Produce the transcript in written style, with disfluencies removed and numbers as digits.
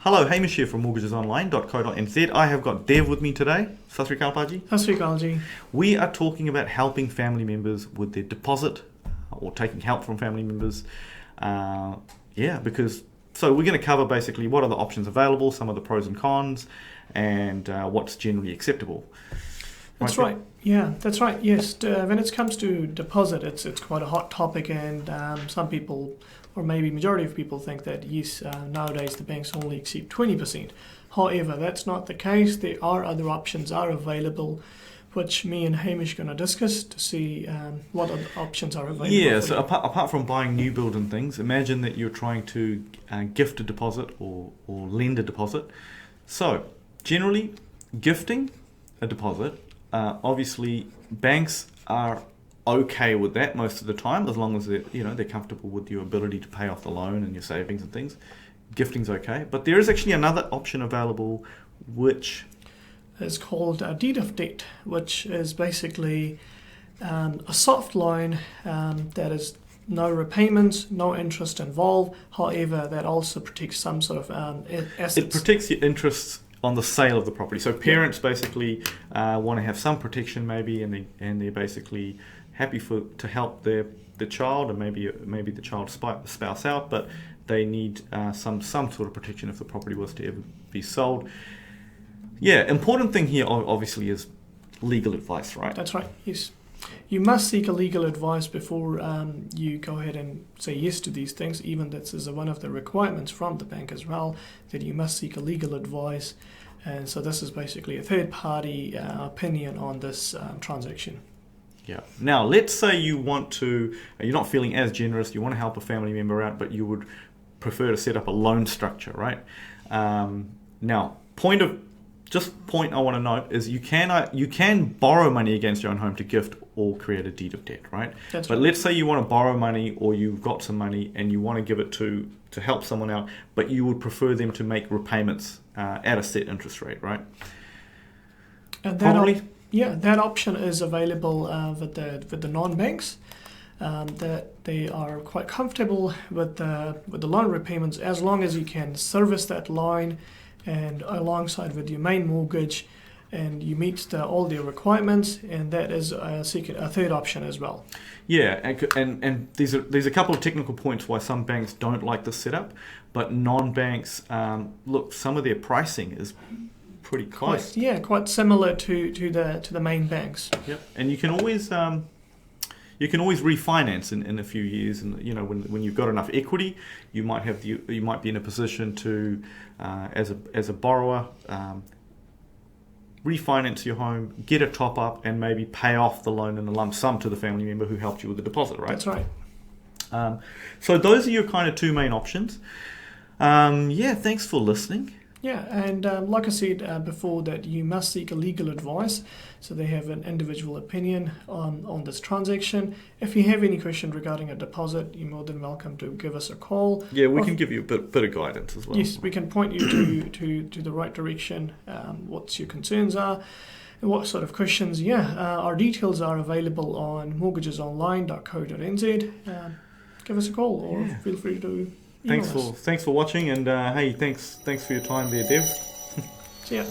Hello, Hamish here from mortgagesonline.co.nz. I have got Dev with me today. Sat Sri Akal, Paji. Sat Sri Akal ji. We are talking about helping family members with their deposit or taking help from family members. So we're going to cover basically what are the options available, some of the pros and cons, and what's generally acceptable. That's right. Yeah, that's right. Yes, when it comes to deposit, it's quite a hot topic, and some people, or maybe majority of people, think that yes, nowadays the banks only accept 20%. However, that's not the case. There are other options are available, which me and Hamish are going to discuss to see what other options are available. Yeah, so apart from buying new build and things, imagine that you're trying to gift a deposit or lend a deposit. So generally, gifting a deposit, obviously banks are okay with that most of the time, as long as they're comfortable with your ability to pay off the loan and your savings and things. Gifting's okay, but there is actually another option available, which is called a deed of debt, which is basically a soft loan that is no repayments, no interest involved. However, that also protects some sort of assets. It protects your interests on the sale of the property. So parents basically want to have some protection maybe, and they're basically happy to help the child, and maybe the child's spouse out, but they need some sort of protection if the property was to ever be sold. Yeah, important thing here obviously is legal advice, right? That's right, yes. You must seek a legal advice before you go ahead and say yes to these things. Even that is one of the requirements from the bank as well, that you must seek a legal advice. And so this is basically a third-party opinion on this transaction. Yeah. Now, let's say you're not feeling as generous, you want to help a family member out, but you would prefer to set up a loan structure, right? Now, point I want to note is you can borrow money against your own home to gift or create a deed of debt, right? But let's say you want to borrow money, or you've got some money and you want to give it to help someone out, but you would prefer them to make repayments at a set interest rate, right? And that option is available with the non-banks. That they are quite comfortable with the loan repayments, as long as you can service that loan and alongside with your main mortgage, and you meet all the requirements, and that is a third option as well. Yeah, and there's a couple of technical points why some banks don't like this setup, but non-banks, look, some of their pricing is pretty close. Quite similar to the main banks. Yep, and you can always refinance in a few years, and when you've got enough equity, you might be in a position to as a borrower refinance your home, get a top up, and maybe pay off the loan in a lump sum to the family member who helped you with the deposit, right? That's right. So those are your kind of two main options. Thanks for listening. Yeah, and like I said before, that you must seek a legal advice, so they have an individual opinion on this transaction. If you have any question regarding a deposit, you're more than welcome to give us a call. Yeah, we can give you a bit of guidance as well. Yes, we can point you to the right direction, what your concerns are, and what sort of questions. Our details are available on mortgagesonline.co.nz. Give us a call, or feel free to Thanks for watching, and hey, thanks for your time there, Dev. See ya.